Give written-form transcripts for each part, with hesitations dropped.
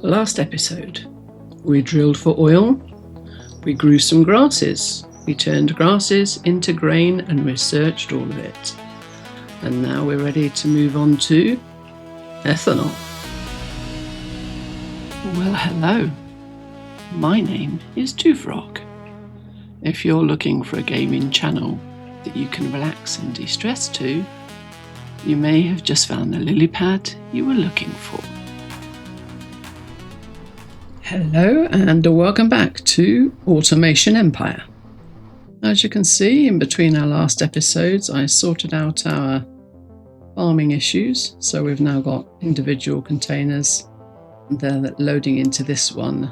Last episode, we drilled for oil, we grew some grasses, we turned grasses into grain and researched all of it. And now we're ready to move on to ethanol. Well, hello. My name is Toothrock. If you're looking for a gaming channel that you can relax and de-stress to, you may have just found the lily pad you were looking for. Hello and welcome back to Automation Empire. As you can see, in between our last episodes, I sorted out our farming issues. So we've now got individual containers and they're loading into this one,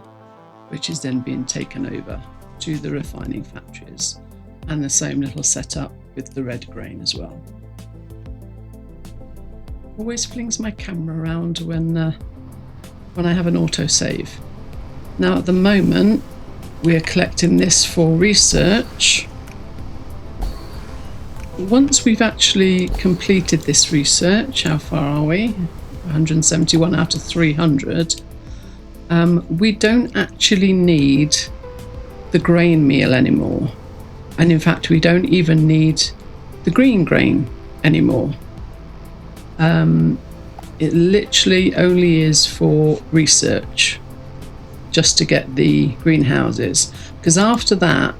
which is then being taken over to the refining factories, and the same little setup with the red grain as well. Always flings my camera around when I have an autosave. Now at the moment we are collecting this for research. Once we've actually completed this research, how far are we? 171 out of 300. We don't actually need the grain meal anymore. And in fact we don't even need the green grain anymore. It literally only is for research, just to get the greenhouses, because after that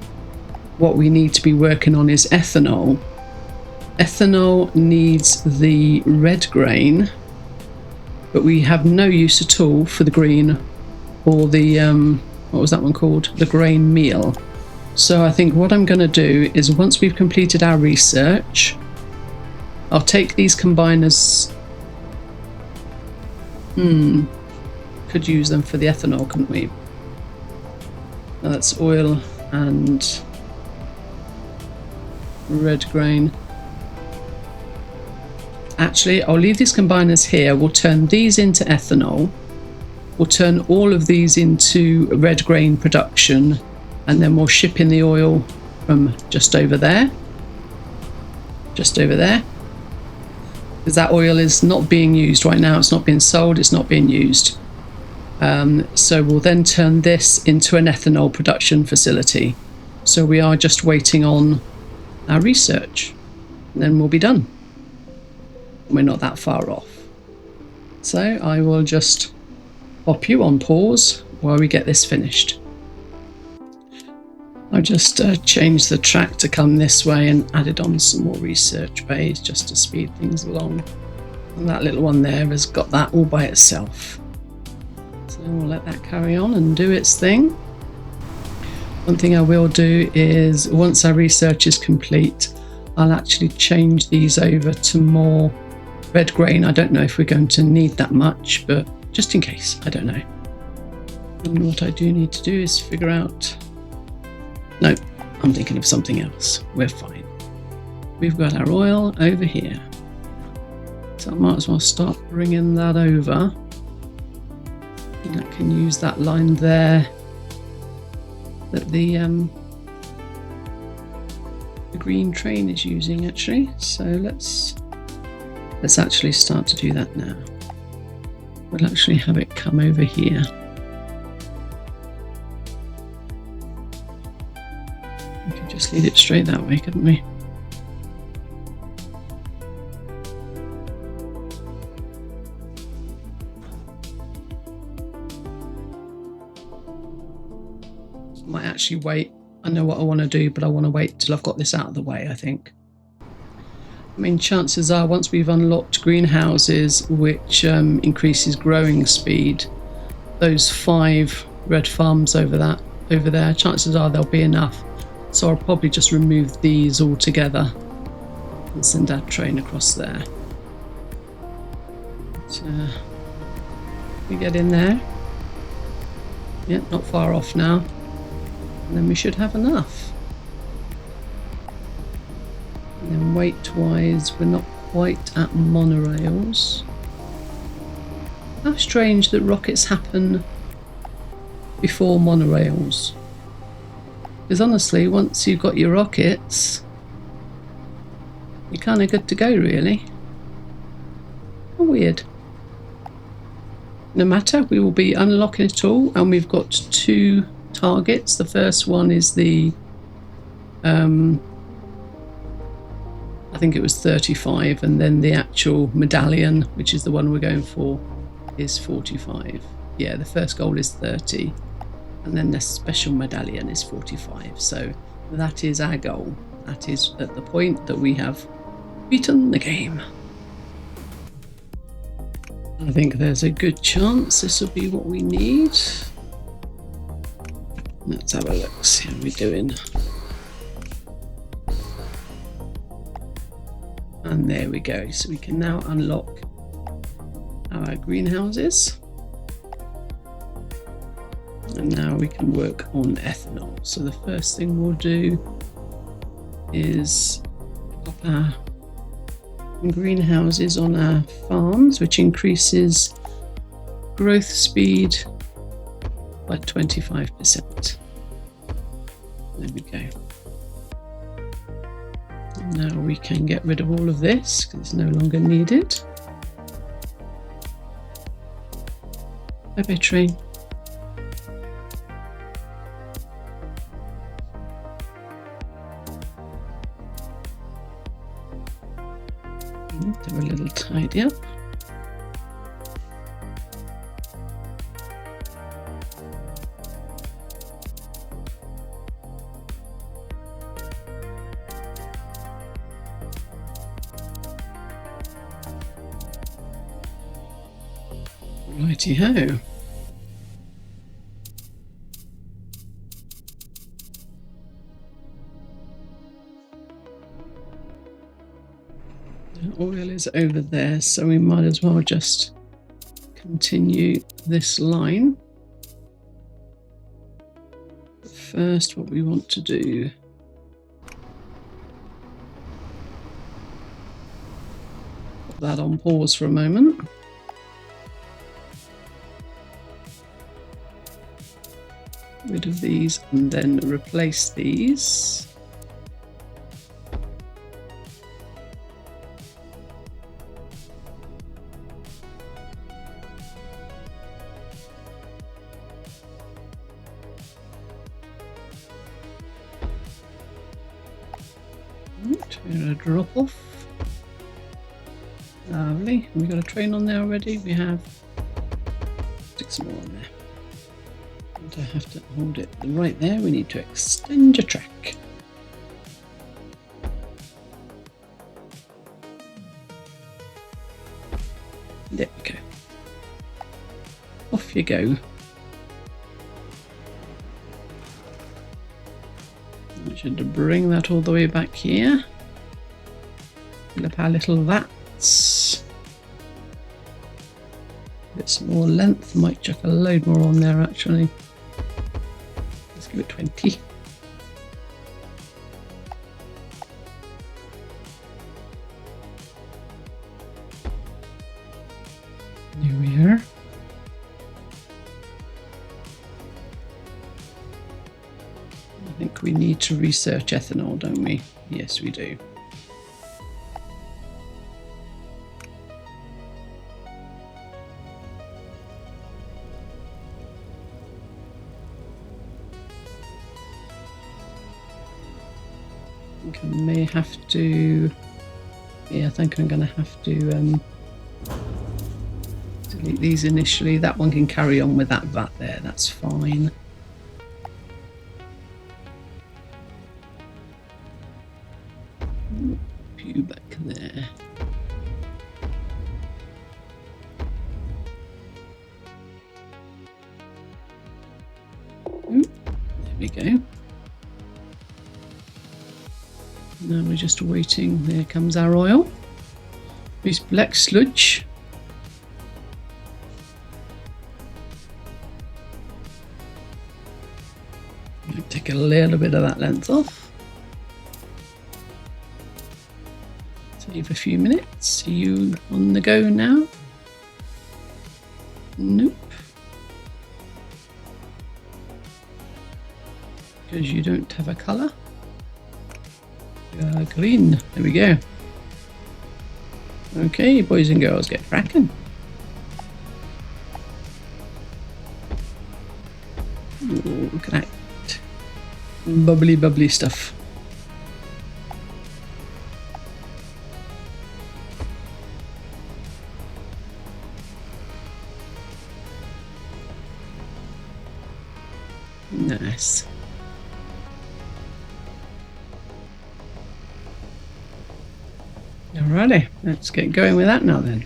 what we need to be working on is ethanol. Ethanol needs the red grain, but we have no use at all for the green or the what was that one called, the grain meal. So I think what I'm going to do is, once we've completed our research, I'll take these combiners. Could use them for the ethanol, couldn't we? Now that's oil and red grain. Actually, I'll leave these combiners here. We'll turn these into ethanol. We'll turn all of these into red grain production, and then we'll ship in the oil from just over there. Just over there. Because that oil is not being used right now. It's not being sold. It's not being used. So we'll then turn this into an ethanol production facility. So we are just waiting on our research, and then we'll be done. We're not that far off. So I will just pop you on pause while we get this finished. I just changed the track to come this way and added on some more research bays just to speed things along. And that little one there has got that all by itself. So we'll let that carry on and do its thing. One thing I will do is, once our research is complete, I'll actually change these over to more red grain. I don't know if we're going to need that much, but just in case, I don't know. And what I do need to do is figure out... No, I'm thinking of something else. We're fine. We've got our oil over here. So I might as well start bringing that over. And I can use that line there that the green train is using, actually. So let's actually start to do that now. We'll actually have it come over here. We could just lead it straight that way, couldn't we? Might actually wait. I know what I want to do, but I want to wait till I've got this out of the way, I think. I mean, chances are, once we've unlocked greenhouses, which increases growing speed, those 5 red farms over there, chances are there'll be enough. So I'll probably just remove these all together and send our train across there. But, we get in there. Yeah, not far off now. And then we should have enough. And then weight-wise, we're not quite at monorails. How strange that rockets happen before monorails. Because honestly, once you've got your rockets, you're kind of good to go, really. How weird. no matter, we will be unlocking it all, and we've got 2 targets. The first one is the I think it was 35, and then the actual medallion, which is the one we're going for, is 45. Yeah, the first goal is 30, and then the special medallion is 45. So that is our goal. That is at the point that we have beaten the game. I think there's a good chance this will be what we need. Let's have a look, see how we're doing. And there we go. So we can now unlock our greenhouses. And now we can work on ethanol. So the first thing we'll do is pop our greenhouses on our farms, which increases growth speed by 25%. There we go. Now we can get rid of all of this because it's no longer needed. Bye-bye, train. Do a little tidy up. Righty-ho. The oil is over there, so we might as well just continue this line. But first, what we want to do put that on pause for a moment. Rid of these and then replace these. Right, we're going to drop off. Lovely. We've got a train on there already. We have 6 more on there. I have to hold it right there. We need to extend your track. There we go. Off you go. I should bring that all the way back here. Fill up our little vats. A bit more length. Might chuck a load more on there actually. Let's give it 20. There we are. I think we need to research ethanol, don't we? Yes, we do. I may have to, yeah, I think I'm going to have to delete these initially. That one can carry on with that vat there, that's fine. Put you back there. Ooh, there we go. Now we're just waiting. There comes our oil. This black sludge. I'll take a little bit of that length off. Save a few minutes. Are you on the go now? Nope. Because you don't have a colour. Green. There we go. Okay, boys and girls, get cracking. Ooh, look at that bubbly stuff. Nice. Alrighty, let's get going with that now then.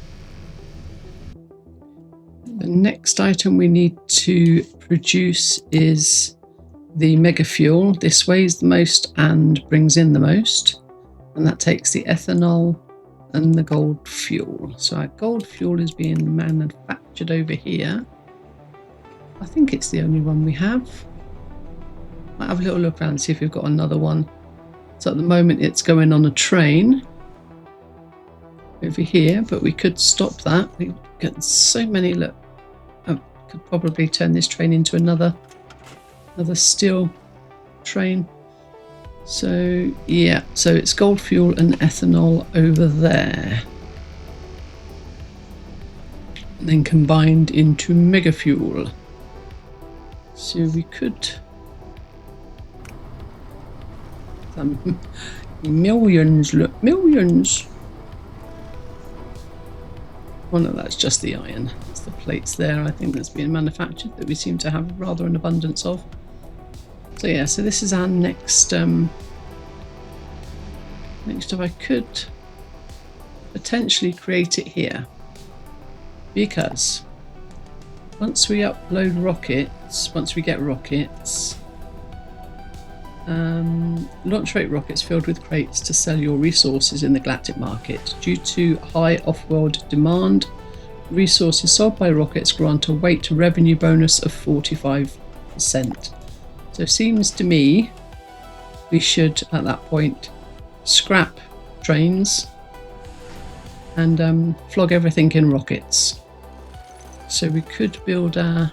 The next item we need to produce is the Mega Fuel. This weighs the most and brings in the most, and that takes the ethanol and the gold fuel. So our gold fuel is being manufactured over here. I think it's the only one we have. Might have a little look around and see if we've got another one. So at the moment it's going on a train over here, but we could stop that. We've got so many. Look, I could probably turn this train into another steel train. So yeah, so it's gold fuel and ethanol over there, and then combined into Mega Fuel. So we could millions, look, millions. Well, no, that's just the iron. It's the plates there, I think, that's being manufactured that we seem to have rather an abundance of. So yeah, so this is our next next up. I could potentially create it here, because once we upload rockets, once we get rockets, launch rate rockets filled with crates to sell your resources in the galactic market. Due to high off-world demand, resources sold by rockets grant a weight revenue bonus of 45%. So it seems to me we should at that point scrap trains and flog everything in rockets. So we could build our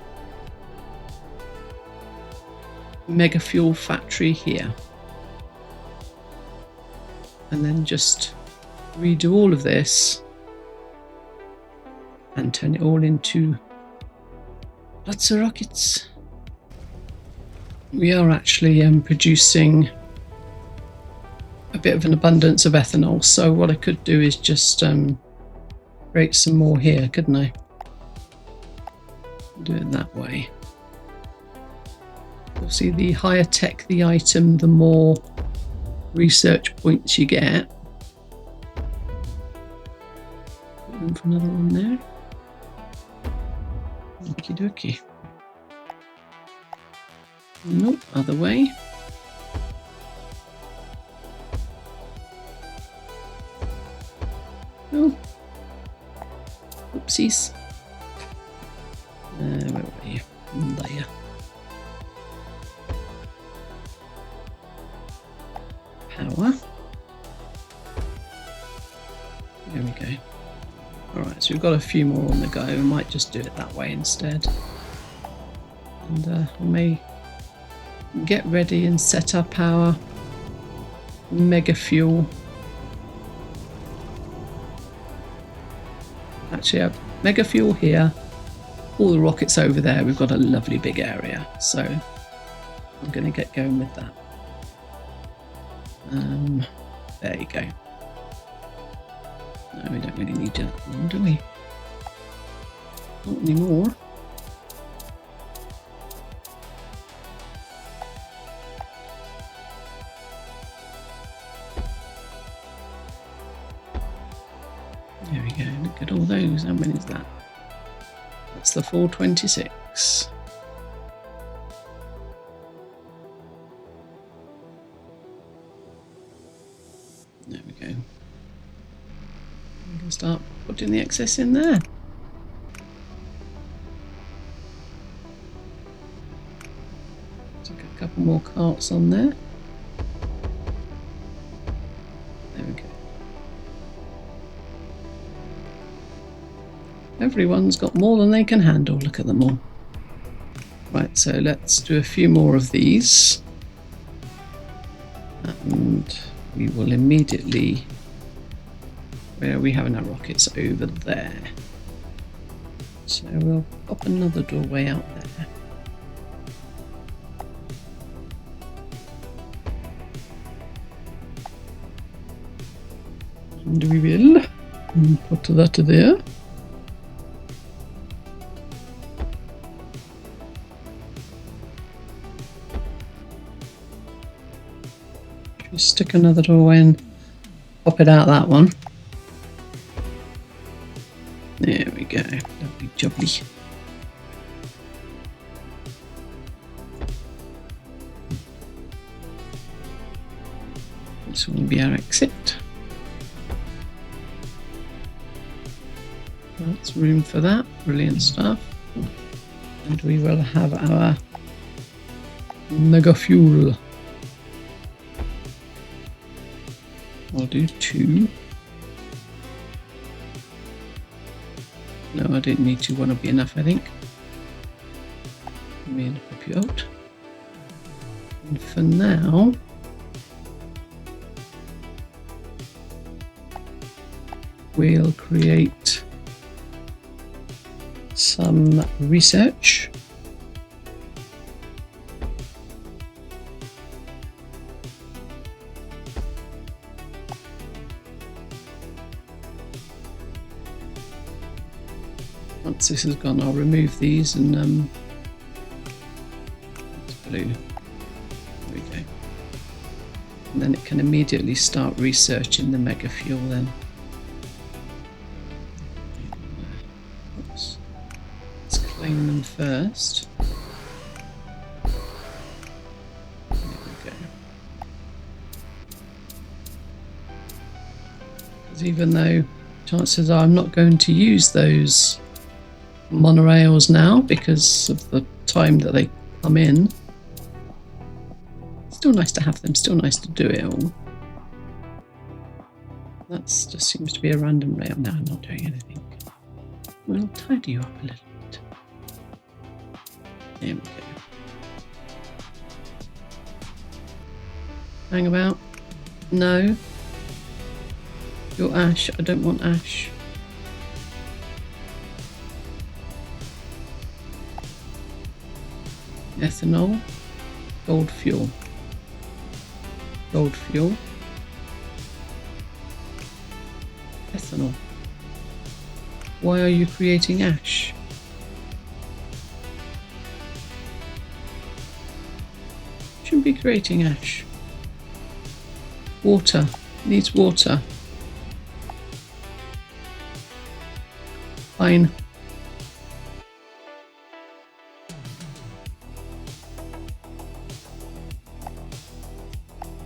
Mega Fuel factory here, and then just redo all of this and turn it all into lots of rockets. We are actually producing a bit of an abundance of ethanol, so what I could do is just create some more here, couldn't I? Do it that way. Obviously, the higher tech the item, the more research points you get. Room for another one there. Okie dokie. Nope, other way. Oh. Oopsies. Where were you? There. Power. There we go. Alright, so we've got a few more on the go. We might just do it that way instead. And we may get ready and set up our Mega Fuel. Actually, I have Mega Fuel here. All the rockets over there. We've got a lovely big area. So I'm going to get going with that. There you go. No, we don't really need that one, do we? Not anymore. There we go. Look at all those. How many is that? That's the 426. There we go. I'm going to start putting the excess in there. Stick a couple more carts on there. There we go. Everyone's got more than they can handle. Look at them all. Right, so let's do a few more of these. And we will immediately... Where are we having our rockets? Over there. So we'll pop another doorway out there. And we will put that there. Stick another door in, pop it out that one. There we go, lovely jubbly. This will be our exit. That's room for that, brilliant stuff. And we will have our Mega Fuel. I'll do 2. No, I didn't need to. 1 will be enough, I think. Let me pop you out. And for now, we'll create some research. Once this has gone, I'll remove these and it's blue. There we go. And then it can immediately start researching the Mega Fuel then. Oops. Let's claim them first. There we go. Because even though chances are I'm not going to use those monorails now because of the time that they come in, still nice to have them, still nice to do it all. That just seems to be a random rail. Now I'm not doing anything. We'll tidy you up a little bit. There we go. Hang about. No. Your ash. I don't want ash. Ethanol, gold fuel, ethanol. Why are you creating ash? Shouldn't be creating ash. Water, needs water. Fine.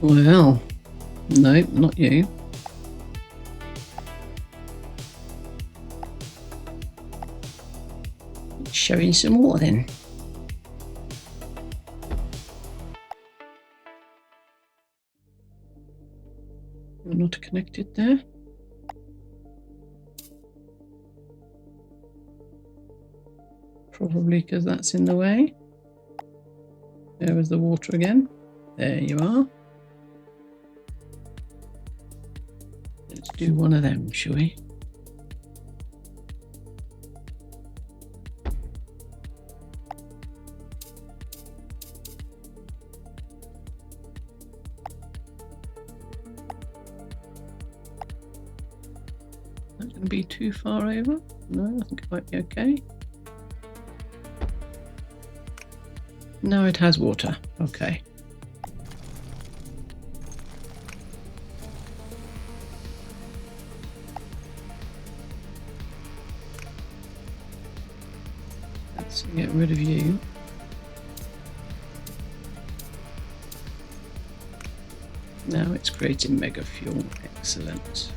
Well, no, not you. Showing some more then. You're not connected there. Probably because that's in the way. There was the water again. There you are. Let's do one of them, shall we? Not going to be too far over. No, I think it might be okay. No, it has water. Okay. Let's get rid of you. Now it's creating Mega Fuel. Excellent.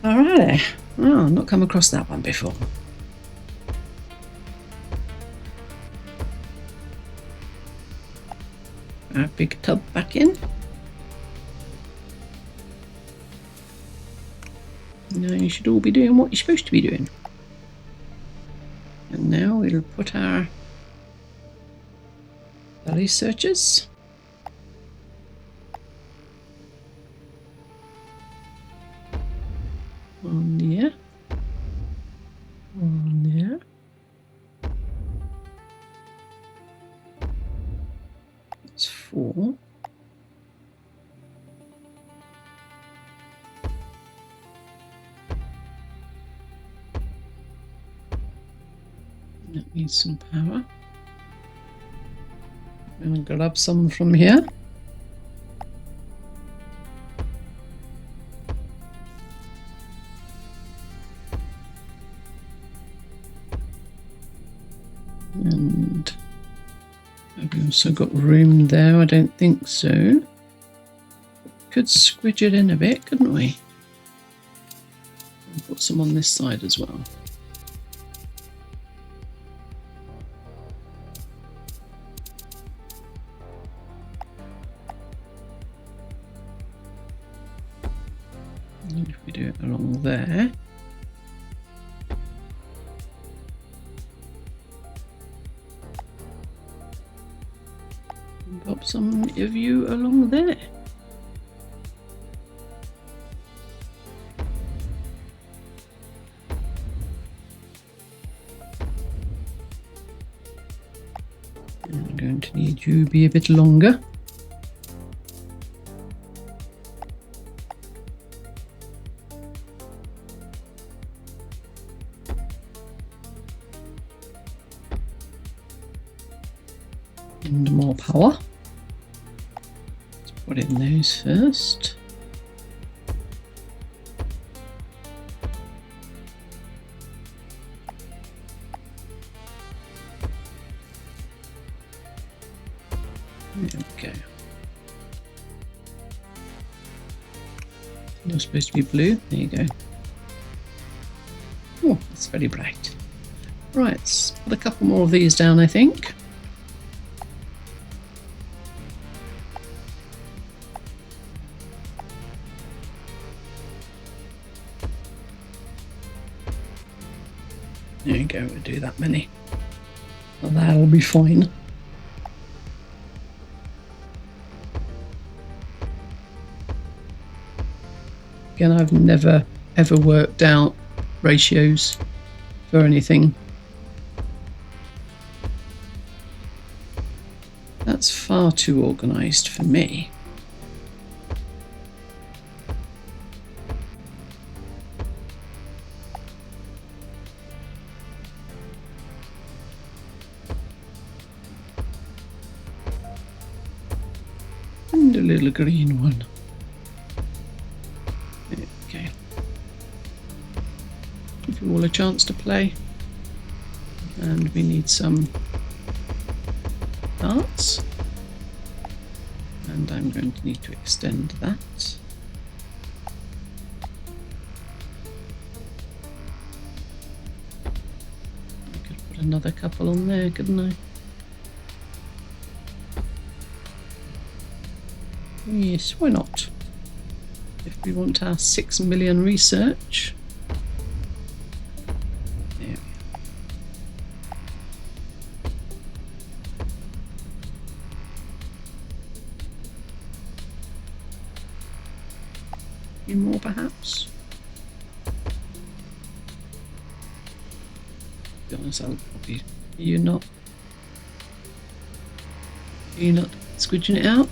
Alrighty. Oh, not come across that one before. Our big tub back in. Now you should all be doing what you're supposed to be doing. And now we'll put our valley searchers. On there. On there. That's 4. That needs some power. I'm going to grab some from here. And have we also got room there? I don't think so. Could squidge it in a bit, couldn't we? And put some on this side as well. And if we do it along there. And pop some of you along there. I'm going to need you to be a bit longer. And more power. Let's put in those first. There we go. You're supposed to be blue. There you go. Oh, that's very bright. Right, let's put a couple more of these down, I think. There you go, we'll do that many. Well, that'll be fine. Again, I've never ever worked out ratios for anything. That's far too organised for me. And a little green one. Okay. Give you all a chance to play. And we need some parts. And I'm going to need to extend that. I could put another couple on there, couldn't I? Yes, why not? If we want our 6 million research. There we are. A few more perhaps. To be honest, I'll probably. Are you not squidging it out?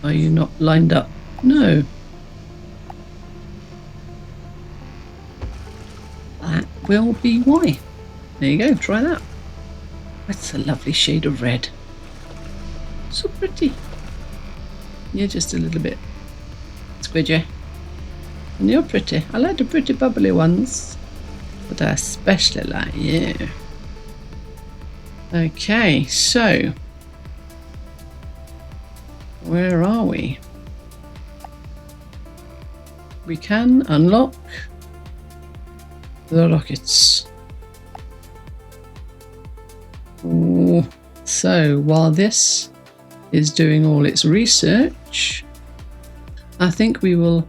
Are you not lined up? No. That will be why. There you go, try that. That's a lovely shade of red. So pretty. You're just a little bit squidgy. And you're pretty. I like the pretty bubbly ones. But I especially like you. Okay, so where are we? We can unlock the rockets. Ooh. So while this is doing all its research, I think we will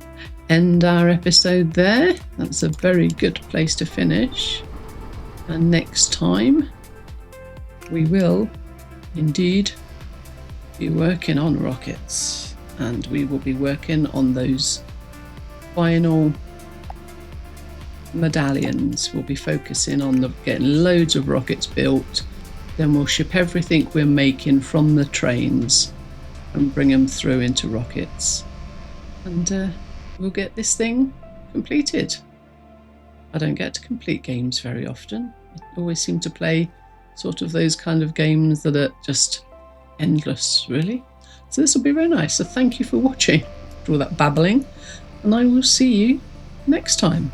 end our episode there. That's a very good place to finish. And next time we will indeed be working on rockets, and we will be working on those final medallions. We'll be focusing on getting loads of rockets built, then we'll ship everything we're making from the trains and bring them through into rockets, and we'll get this thing completed. I don't get to complete games very often. I always seem to play sort of those kind of games that are just endless, really. So this will be very nice. So thank you for watching, for all that babbling, and I will see you next time.